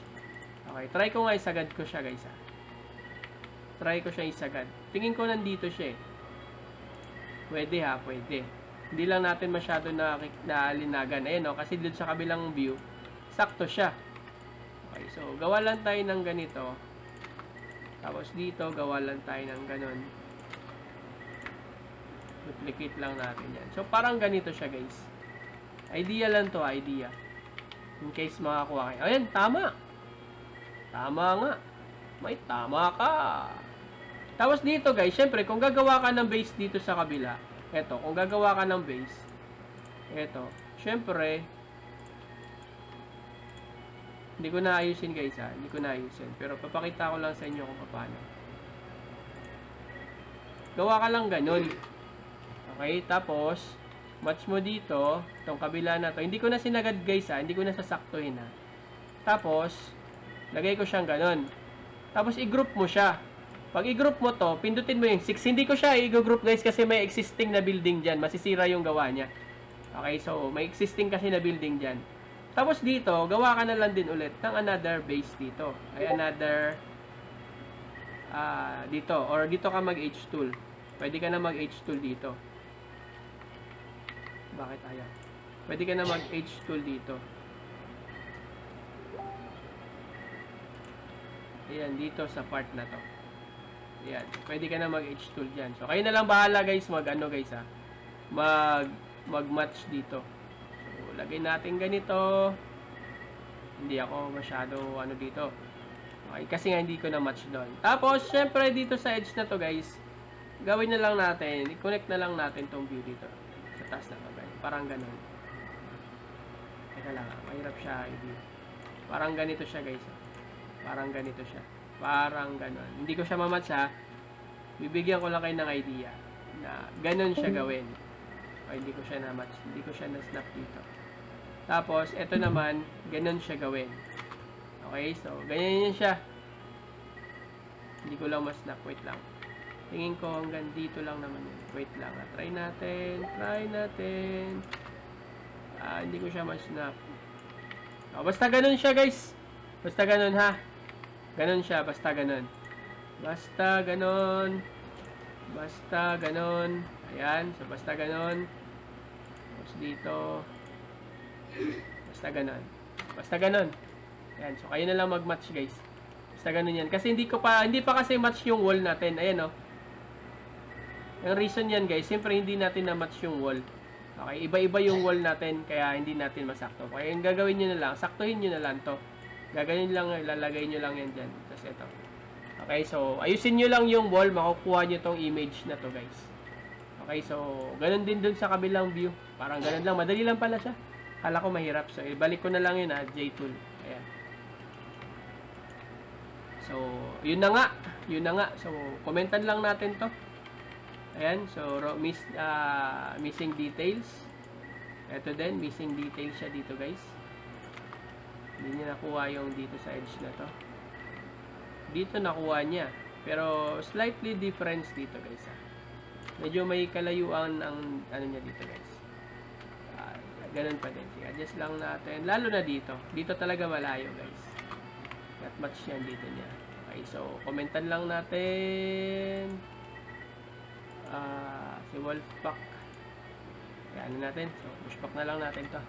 Okay, try ko nga isagad ko siya, guys, ha. Try ko siya isagad. Tingin ko nandito siya, eh. Pwede, ha. Pwede. Hindi lang natin masyado naalinagan. Ayan, no. Kasi dito sa kabilang view, sakto siya. Okay, so gawa lang tayo ng ganito. Tapos dito, gawa lang tayo ng ganon. Duplicate lang natin yan. So, parang ganito siya, guys. Idea lang to, idea. In case makakuha kayo. Ayan, tama. Tama nga. May tama ka. Tapos dito, guys, syempre, kung gagawa ka ng base dito sa kabila, eto, kung gagawa ka ng base, eto, syempre, hindi ko na ayusin, guys, ha. Hindi ko na ayusin. Pero papakita ko lang sa inyo kung paano. Gawa ka lang ganun. Okay, tapos, match mo dito, itong kabila na to. Hindi ko na sinagad, guys, ha. Hindi ko na sasaktuhin, ha. Tapos, lagay ko siyang ganun. Tapos, i-group mo siya. Pag i-group mo to, pindutin mo yung 6. Hindi ko siya i-group, guys, kasi may existing na building dyan. Masisira yung gawa niya. Okay, so, may existing kasi na building dyan. Tapos dito, gawa ka na lang din ulit ng another base dito. Ay, another dito. Or dito ka mag-H tool. Pwede ka na mag-H tool dito. Bakit ayaw? Pwede ka na mag-H tool dito. Ayan, dito sa part na to. Ayan, pwede ka na mag-H tool dyan. So, kayo na lang bahala, guys, mag-ano, guys, ha. Mag-match dito. So, lagay natin ganito. Hindi ako masyado, ano dito. Okay, kasi nga hindi ko na match doon. Tapos, syempre, dito sa edge na to, guys, gawin na lang natin, i-connect na lang natin tong view dito. Sa taas na to, guys. Parang ganun. Teka lang, mahirap siya i-view. Parang ganito siya, guys. Parang ganito siya. Parang ganun. Hindi ko siya mamatch, ha. Bibigyan ko lang kayo ng idea na ganun siya gawin. Okay, hindi ko siya na-match. Hindi ko siya na-snap dito. Tapos, ito naman, ganun siya gawin. Okay, so, ganyan yan siya. Hindi ko lang mas-snap. Wait lang. Tingin ko hanggang dito lang naman yun. Wait lang. Try natin. Hindi ko siya mas-snap. Basta ganun siya, guys. Basta ganun, ha. Ganun siya. Basta ganun. Basta ganun. Basta ganun. Ayan. So, basta ganun. Tapos dito. Basta ganun. Basta ganun. Ayan. So, kayo na lang mag-match, guys. Basta ganun yan. Kasi hindi pa kasi match yung wall natin. Ayan, o. Yung reason yan, guys. Siyempre, hindi natin na-match yung wall. Okay. Iba-iba yung wall natin. Kaya, hindi natin masakto. Kaya, yung gagawin nyo na lang. Saktuhin nyo na lang to. Gagawin lang. Lalagay nyo lang yan dyan. Tapos, ito. Okay. So, ayusin nyo lang yung wall. Makukuha nyo tong image na to, guys. Okay. So, ganun din dun sa kabilang view. Parang ganun lang. Madali lang pala siya. Kala ko mahirap. So, ibalik ko na lang yun, J-tool. Ayan. So, yun na nga. Yun na nga. So, komentan lang natin to. Ayan. So, missing details. Ito din. Missing details siya dito, guys. Hindi niya nakuha yung dito sa edge na to. Dito nakuha niya. Pero, slightly difference dito, guys. Medyo may kalayuan ang ano niya dito, guys. Ganun pa din. Sige, adjust lang natin. Lalo na dito. Dito talaga malayo, guys. Not much yan dito niya. Okay, so, komentan lang natin. Si Wolfpack. Kaya ano natin? So, pushback na lang natin to.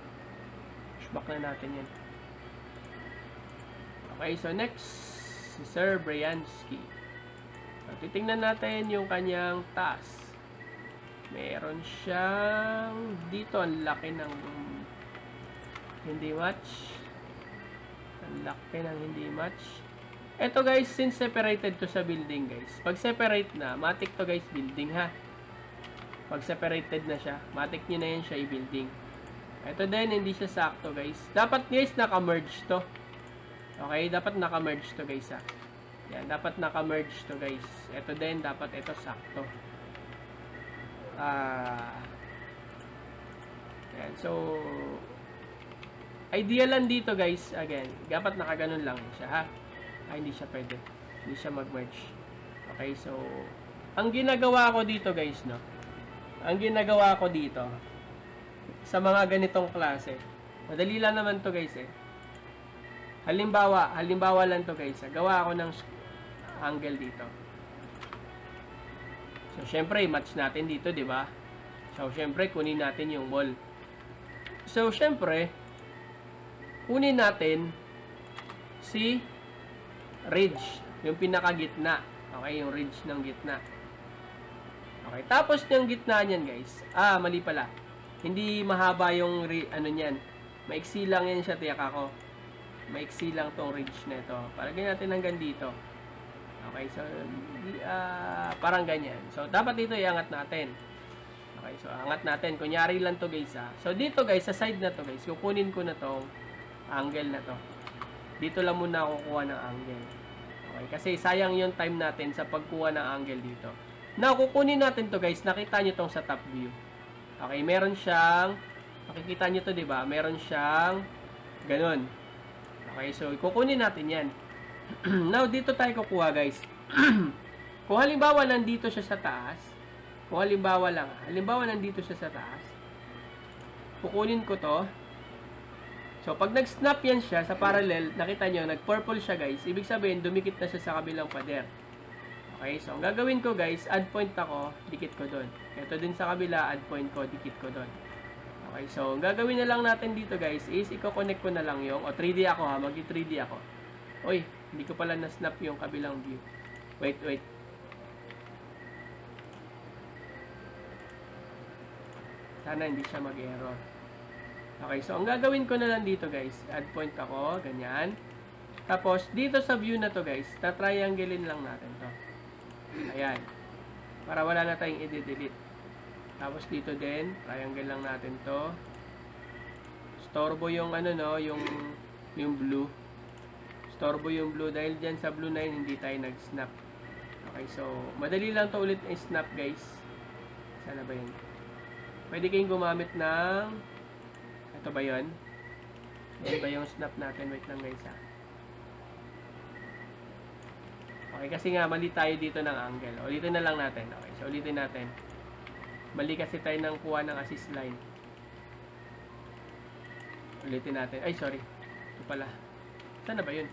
Pushback na natin yan. Okay, so next, si Sir Briansky. So, titingnan natin yung kanyang task. Meron siyang dito, ang laki ng hindi match. Ang laki ng hindi match. Eto guys, since separated to sa building guys. Pag separate na, matik to guys building ha. Pag separated na siya, matik nyo na yan siya i-building. Eto din, hindi siya sakto guys. Dapat guys, naka-merge to. Okay, dapat naka-merge to guys ha. Yan, dapat naka-merge to guys. Eto din, dapat ito sakto. Yan, so ideal lang dito guys, again, dapat nakaganon lang siya ha. Hindi siya pwede. Hindi siya mag-merge. Okay, so ang ginagawa ko dito guys, no? Ang ginagawa ko dito sa mga ganitong klase, madali lang naman to guys eh. Halimbawa lang to guys. Gawa ako ng angle dito. So, syempre, match natin dito, di ba? So, syempre, kunin natin yung wall. So, syempre, kunin natin si ridge, yung pinakagitna. Okay, yung ridge ng gitna. Okay, tapos yung gitna niyan, guys. Mali pala. Hindi mahaba yung ano niyan. Maiksi lang yan siya, tiyak ako. Maiksi lang tong ridge na ito. Palagyan natin hanggang dito. Okay, so parang ganyan. So dapat dito iangat natin. Okay, so angat natin. Kunyari lang to guys ha. So dito guys, sa side na to guys, kukunin ko na tong angle na to. Dito lang muna ako kukuha ng angle. Okay, kasi sayang yung time natin sa pagkuha ng angle dito. Now, kukunin natin to guys. Nakita nyo tong sa top view. Okay, meron siyang, makikita nyo to, diba? Meron siyang ganun. Okay, so kukunin natin yan. Now, dito tayo kukuha guys. Kung halimbawa nandito siya sa taas, kung halimbawa nandito siya sa taas, kukunin ko to. So, pag nag-snap yan siya sa parallel, nakita nyo, nag-purple siya guys, ibig sabihin, dumikit na siya sa kabilang pader. Okay, so ang gagawin ko guys, add point ako, dikit ko doon. Ito din sa kabila, add point ko, dikit ko doon. Okay, so ang gagawin na lang natin dito guys, is i-connect ko na lang yung, 3D ako ha, mag-3D ako. Uy, hindi ko pala na-snap yung kabilang view. Wait. Sana hindi siya mag-error. Okay, so ang gagawin ko na lang dito guys, add point ako, ganyan. Tapos, dito sa view na to guys, ta-trianglein lang natin to. Ayan. Para wala na tayong i-delete. Tapos dito din, triangle lang natin to. Storbo yung ano no, yung blue. Storbo yung blue dahil dyan sa blue na yun, hindi tayo nag-snap. Okay, so madali lang to ulit i-snap guys. Sana ba yun? Pwede kayong gumamit ng, ito ba yun? Yan ba yung snap natin? Wait lang guys ha. Okay, kasi nga mali tayo dito ng angle. Ulitin na lang natin. Okay, so ulitin natin. Mali kasi tayo ng kuha ng assist line. Ulitin natin. Ay, sorry. Ito pala. Saan na ba yun?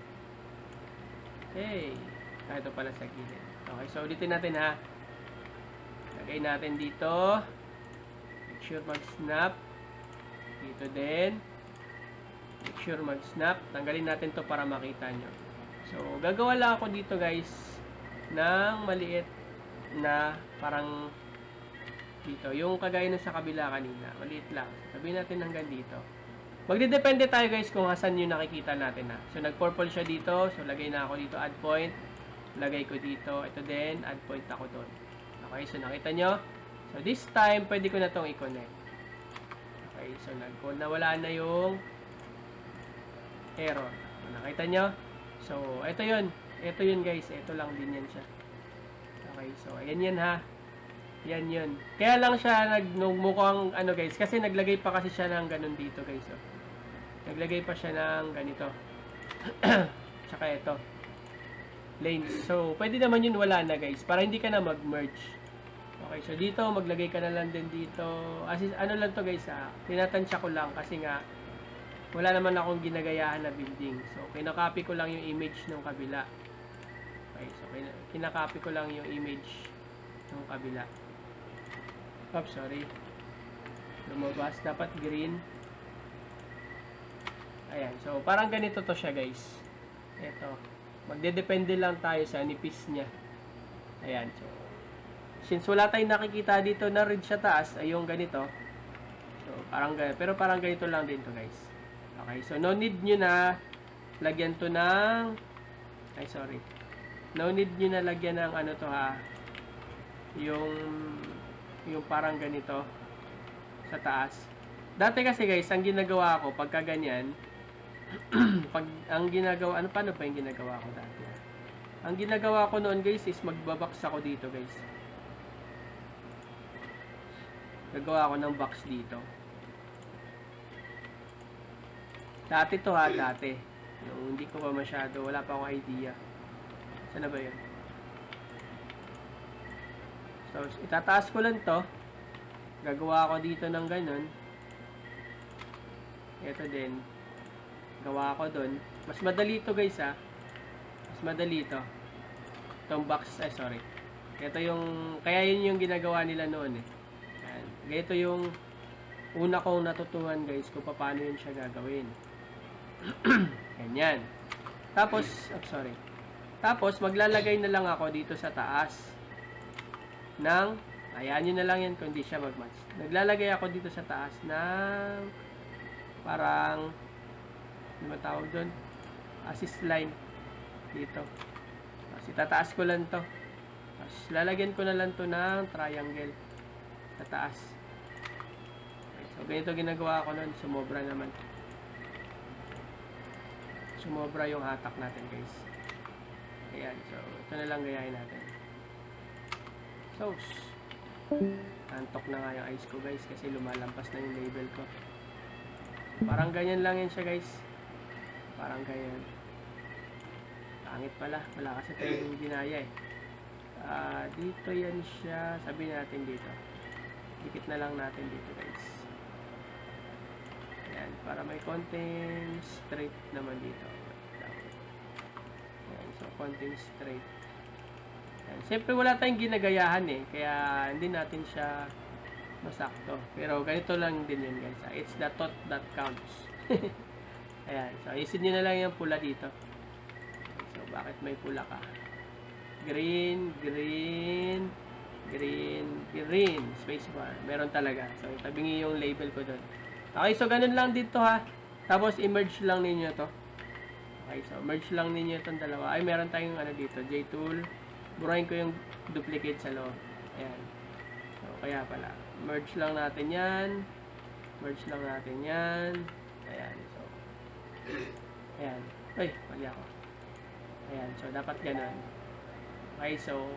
Hey. Ito pala sa gilid. Okay, so ulitin natin ha. Lagay natin dito. Make sure mag-snap. Dito din. Make sure mag-snap. Tanggalin natin to para makita nyo. So, gagawa lang ako dito guys ng maliit na parang dito. Yung kagaya ng sa kabila kanina. Maliit lang. Sabihin natin hanggang dito. Magdidepende tayo guys kung asan yung nakikita natin ha. So, nag-purple siya dito. So, lagay na ako dito add point. Lagay ko dito. Ito din. Add point ako doon. Okay. So, nakita nyo. So, this time, pwede ko na itong i-connect. Okay. So, nawala na yung error. Nakita nyo? So, ito yun. Ito yun guys. Ito lang din yan siya. Okay. So, ayan yan ha. Yan yun. Kaya lang siya mukhang ano guys. Kasi naglagay pa kasi siya ng ganun dito guys. So, naglagay pa siya ng ganito. Tsaka ito. Lanes. So, pwede naman yun wala na guys. Para hindi ka na mag-merge. Okay. So, dito maglagay ka na lang din dito. As ano lang to guys ha. Tinatansya ko lang kasi nga wala naman akong ginagayahan na building. So, kinakopy ko lang yung image ng kabila. Okay, so kinakopy ko lang yung image ng kabila. Oops, sorry. Lumabas. Dapat green. Ayan. So, parang ganito to siya, guys. Ito. Magdedepende lang tayo sa nipis niya. Ayan. So, since wala tayong nakikita dito na red sa taas, ay yung ganito. So, parang ganito. Pero parang ganito lang din to guys. Okay, so no need nyo na lagyan to ng Ay, sorry. No need nyo na lagyan ng ano to ha. Yung parang ganito sa taas. Dati kasi guys, ang ginagawa ko pagka ganyan, paano pa yung ginagawa ko dati? Ang ginagawa ko noon guys is magbabox ako dito guys. Gagawa ako ng box dito. Dati to ha, dati. Yung hindi ko pa masyado, wala pa akong idea. Saan na ba yun? So, itataas ko lang to. Gagawa ako dito ng ganun. Ito din. Gawa ko dun. Mas madali to guys ha. Mas madali to. Itong box, sorry. Ito yung, kaya yun yung ginagawa nila noon eh. Ayan. Ito yung una kong natutunan guys kung paano yun siya gagawin. Ganyan. Tapos, sorry. Tapos, maglalagay na lang ako dito sa taas ng, ayan nyo na lang yan kung hindi siya mag-match. Naglalagay ako dito sa taas ng parang, ano ba tawag doon? Assist line. Dito. Tapos, itataas ko lang to. Tapos, lalagyan ko na lang to ng triangle. Sa taas. Okay, so, ganito ginagawa ko nun. Sumobra naman. Sumobra yung hatak natin, guys. Ayan. So, ito na lang gayahin natin. So, antok na nga yung eyes ko, guys. Kasi lumalampas na yung label ko. Parang ganyan lang yan siya, guys. Parang ganyan. Pangit pala. Wala kasi tayong ginaya eh. Dito yan siya. Sabihin natin dito. Dikit na lang natin dito, guys. Ayan. Para may konting straight naman dito. Ayan. So, konting straight. Ayan. Siyempre, wala tayong ginagayahan eh. Kaya, hindi natin siya masakto. Pero, ganito lang din yun, guys. It's the thought that counts. Ayan. So, isin nyo na lang yung pula dito. So, bakit may pula ka? Green, green, green, green. Spacebar. Meron talaga. So, itabingi yung label ko doon. Okay, so, ganun lang dito ha. Tapos, i-merge lang ninyo to. Okay, so, merge lang ninyo itong dalawa. Ay, meron tayong ano dito. J-tool. Burahin ko yung duplicate sa loob. Ayan. So, kaya pala. Merge lang natin yan. Merge lang natin yan. Ayan. So, ayan. Ay, mali ako. Ayan. So, dapat ganun. Okay, so,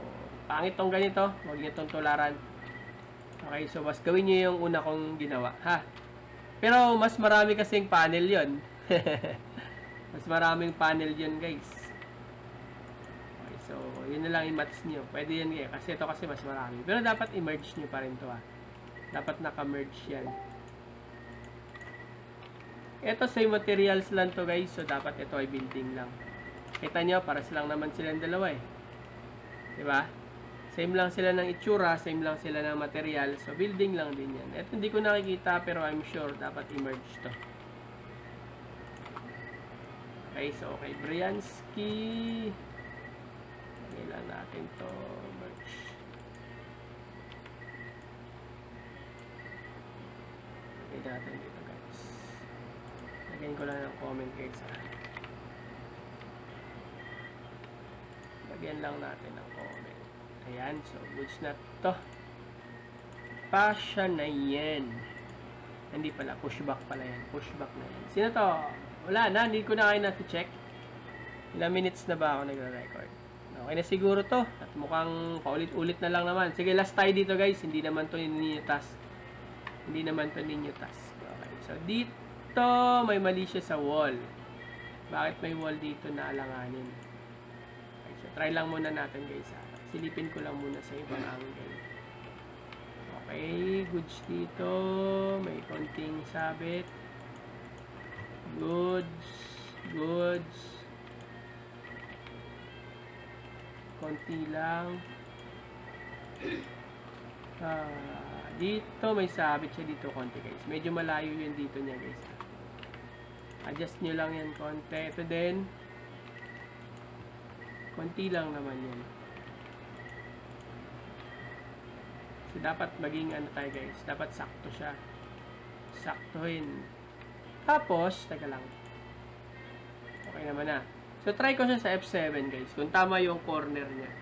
pangit tong ganito. Huwag nyo itong tularan. Okay, so, mas gawin nyo yung una kong ginawa. Ha? Pero, mas marami kasing panel yon. Mas maraming panel yun, guys. Okay, so, yun na lang i-match nyo. Pwede yan, kasi ito kasi mas marami. Pero, dapat i-merge nyo pa rin to, ha. Dapat naka-merge yan. Ito, same materials lang to, guys. So, dapat ito ay building lang. Kita nyo, paras lang naman silang dalawa, eh. Diba? Same lang sila ng itsura, same lang sila ng material. So, building lang din yan. Ito, hindi ko nakikita, pero I'm sure dapat i-merge to. Okay, so, okay. Bryansky. Lagay lang natin to. Merge. Lagay natin dito, guys. Lagyan ko lang ng comment, guys, ha. Lagyan lang natin ng comment. Ayan, so goods na to. Pasya na yan. Hindi pala, pushback pala yan. Pushback na yan. Sino to? Wala na, hindi ko na kayo na-check. Ilang minutes na ba ako nagre-record? Okay na siguro to. At mukhang paulit-ulit na lang naman. Sige, last tayo dito, guys. Hindi naman to ninyo task. Hindi naman to ninyo task. Okay, so dito may mali siya sa wall. Bakit may wall dito na alanganin? Okay, so try lang muna natin, guys, ha. Silipin ko lang muna sa ibang angle. Okay, goods dito. May konting sabit. Goods. Goods. Konti lang. Dito may sabit siya dito konti, guys. Medyo malayo yun dito niya, guys. Adjust nyo lang yan konti. Ito din. Konti lang naman yun. So, dapat maging ano tayo, guys. Dapat sakto siya. Saktuhin. Tapos, teka lang. Okay naman na. So, try ko siya sa F7 guys. Kung tama yung corner niya.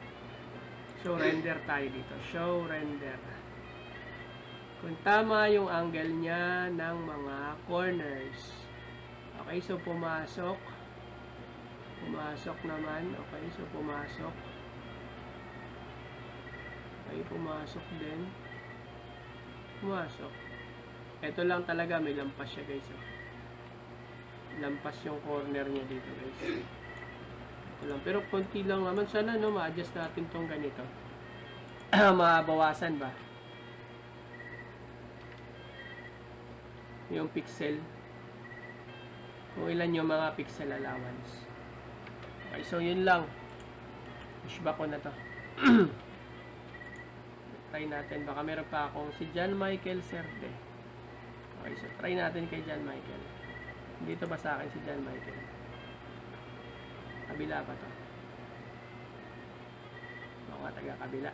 Show render tayo dito. Show render. Kung tama yung angle niya ng mga corners. Okay, so pumasok. Pumasok naman. Okay, so pumasok. Okay, pumasok din. Pumasok. Ito lang talaga, may lampas siya guys. Oh. Lampas yung corner niya dito guys. Ito lang. Pero konti lang naman. Sana no, ma-adjust natin tong ganito. Mabawasan ba? Yung pixel. Kung ilan yung mga pixel allowance. Okay, so yun lang. Push back ko na to. Try natin. Baka meron pa akong si John Michael Serde. Okay, so try natin kay John Michael. Dito ba sa akin si John Michael? Kabila pa to. Mga taga kabila.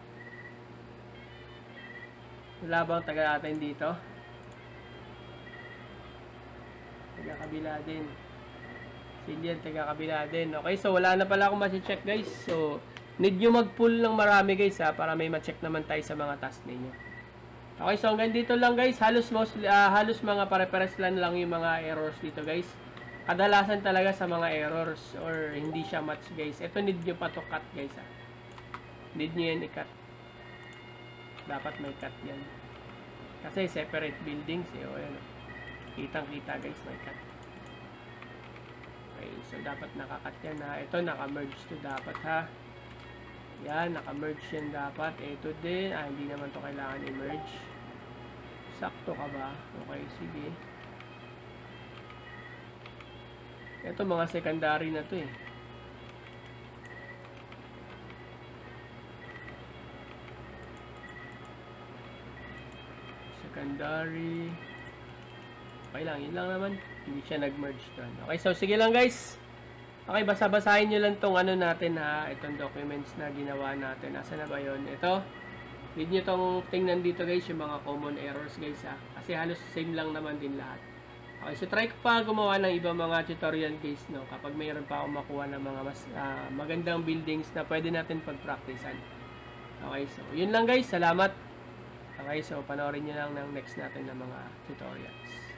Wala bang taga natin dito? Taga kabila din. Cillian, taga kabila din. Okay, so wala na pala akong ma-check guys. So, need nyo mag-pull ng marami guys ha, para may ma-check naman tayo sa mga task ninyo. Okay, so hanggang dito lang guys. Halos mga pare-pares lang yung mga errors dito guys. Kadalasan talaga sa mga errors or hindi siya match guys. Ito need nyo pa to cut guys ha. Need nyo yan i-cut. Dapat may cut yan. Kasi separate buildings eh. O, yan, kitang-kita guys, may cut. Okay, so dapat nakakat yan ha. Ito naka-merge to dapat ha. Yan, naka-merge yan dapat. Ito din. Hindi naman to kailangan i-merge. Sakto ka ba? Okay, sige. Ito mga secondary na to eh. Secondary. Okay lang, yun lang naman. Hindi siya nag-merge doon. Okay, so sige lang guys. Okay, basa-basahin nyo lang tong ano natin ha. Itong documents na ginawa natin. Asa na ba yun? Ito. Need nyo tong tingnan dito guys, yung mga common errors guys ha. Kasi halos same lang naman din lahat. Okay, so try ko pa gumawa ng ibang mga tutorial guys, no. Kapag mayroon pa akong makuha ng mga mas magandang buildings na pwede natin pag-practicean. Okay, so yun lang guys. Salamat. Okay, so panoorin nyo lang ng next natin ng mga tutorials.